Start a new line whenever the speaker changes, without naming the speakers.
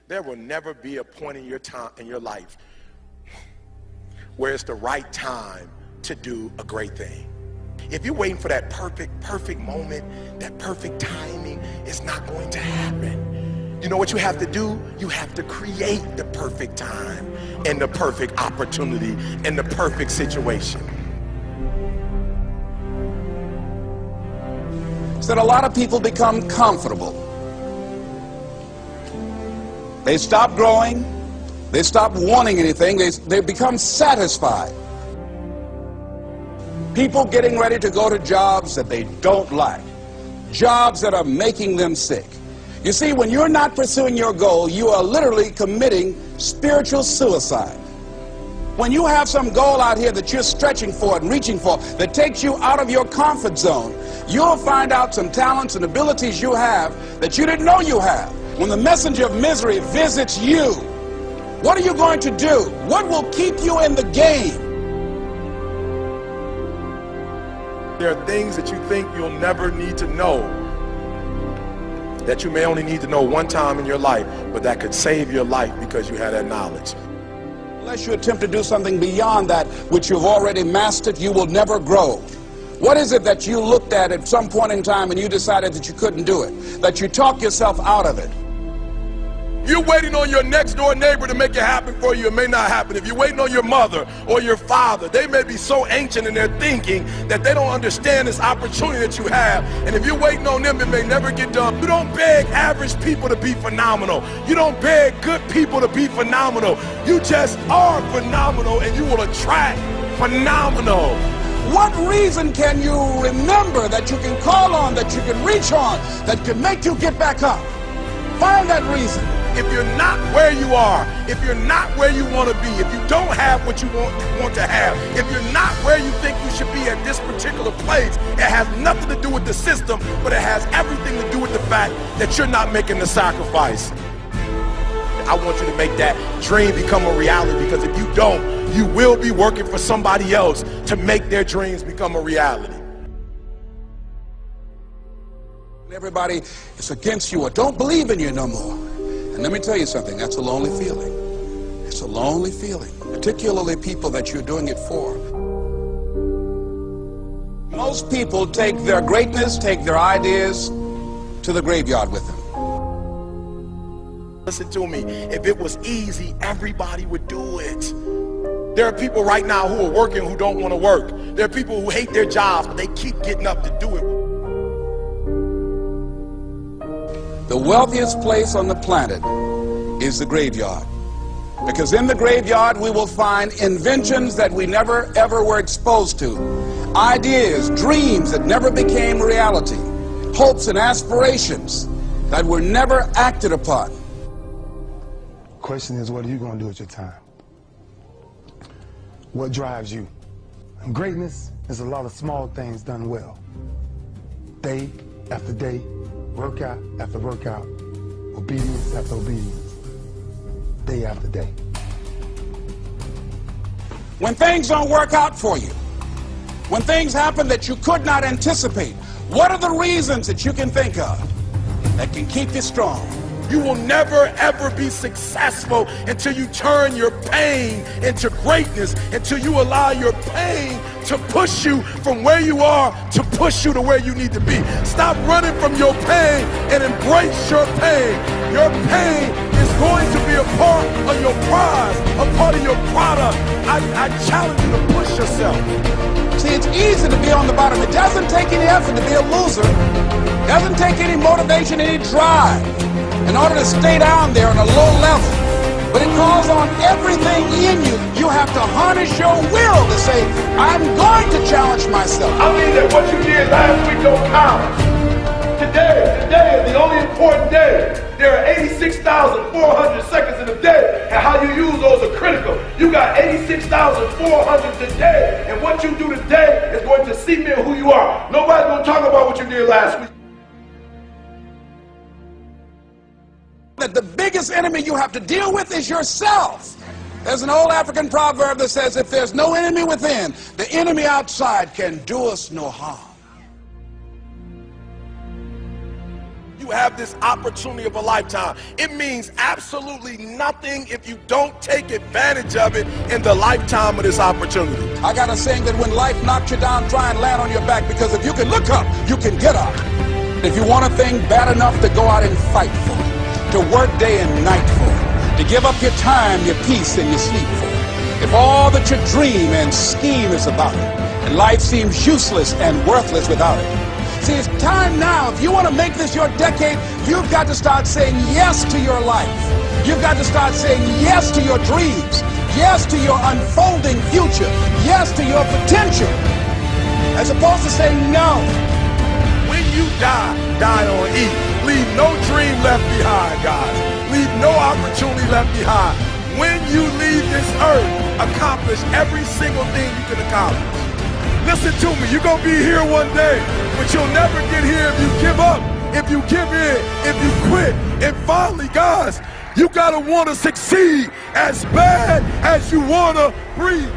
There will never be a point in your time in your life where it's the right time to do a great thing. If you're waiting for that perfect moment, that perfect timing, it's not going to happen. You know what you have to do? You have to create the perfect time and the perfect opportunity and the perfect situation.
So that a lot of people become comfortable. They stop growing. They stop wanting anything. They become satisfied. People getting ready to go to jobs that they don't like. Jobs that are making them sick. You see, when you're not pursuing your goal, you are literally committing spiritual suicide. When you have some goal out here that you're stretching for and reaching for that takes you out of your comfort zone, you'll find out some talents and abilities you have that you didn't know you have. When the messenger of misery visits you, what are you going to do? What will keep you in the game?
There are things that you think you'll never need to know, that you may only need to know one time in your life, but that could save your life because you had that knowledge.
Unless you attempt to do something beyond that which you've already mastered, you will never grow. What is it that you looked at some point in time and you decided that you couldn't do it, that you talked yourself out of it?
You're waiting on your next door neighbor to make it happen for you. It may not happen. If you're waiting on your mother or your father, they may be so ancient in their thinking that they don't understand this opportunity that you have. And if you're waiting on them, it may never get done. You don't beg average people to be phenomenal. You don't beg good people to be phenomenal. You just are phenomenal, and you will attract phenomenal.
What reason can you remember that you can call on, that you can reach on, that can make you get back up? Find that reason.
If you're not where you are, if you're not where you want to be, if you don't have what you want to have, if you're not where you think you should be at this particular place, it has nothing to do with the system, but it has everything to do with the fact that you're not making the sacrifice. I want you to make that dream become a reality, because if you don't, you will be working for somebody else to make their dreams become a reality.
Everybody is against you or don't believe in you no more. And let me tell you something, that's a lonely feeling. It's a lonely feeling, particularly people that you're doing it for. Most people take their greatness, take their ideas to the graveyard with them.
Listen to me, if it was easy, everybody would do it. There are people right now who are working who don't want to work. There are people who hate their jobs, but they keep getting up to do it.
The wealthiest place on the planet is the graveyard. Because in the graveyard we will find inventions that we never ever were exposed to. Ideas, dreams that never became reality. Hopes and aspirations that were never acted upon.
The question is, what are you going to do with your time? What drives you? And greatness is a lot of small things done well. Day after day, workout after workout, obedience after obedience, day after day.
When things don't work out for you, when things happen that you could not anticipate, what are the reasons that you can think of that can keep you strong?
You will never ever be successful until you turn your pain into greatness, until you allow your pain to push you from where you are to push you to where you need to be. Stop running from your pain and embrace your pain. Your pain is going to be a part of your prize, a part of your product. I challenge you to push yourself.
See, it's easy to be on the bottom. It doesn't take any effort to be a loser. It doesn't take any motivation, any drive in order to stay down there on a low level. But it calls on everything in you. You have to harness your will to say, I'm going to challenge myself.
I mean that what you did last week don't count. Today is the only important day. There are 86,400 seconds in a day, and how you use those are critical. You got 86,400 today, and what you do today is going to cement who you are. Nobody's going to talk about what you did last week.
That the biggest enemy you have to deal with is yourself. There's an old African proverb that says, if there's no enemy within, the enemy outside can do us no harm.
you have this opportunity of a lifetime. It means absolutely nothing if you don't take advantage of it in the lifetime of this opportunity.
I got a saying that when life knocks you down, try and land on your back, because if you can look up, you can get up. If you want a thing bad enough to go out and fight for it, to work day and night for it, to give up your time, your peace, and your sleep for it, if all that you dream and scheme is about it, and life seems useless and worthless without it. See, it's time now. If you want to make this your decade, you've got to start saying yes to your life. You've got to start saying yes to your dreams, yes to your unfolding future, yes to your potential, as opposed to saying no.
When you die, die on E. Leave no dream left behind, guys. Leave no opportunity left behind. When you leave this earth, accomplish every single thing you can accomplish. Listen to me, you're going to be here one day, but you'll never get here if you give up, if you give in, if you quit. And finally, guys, you got to want to succeed as bad as you want to breathe.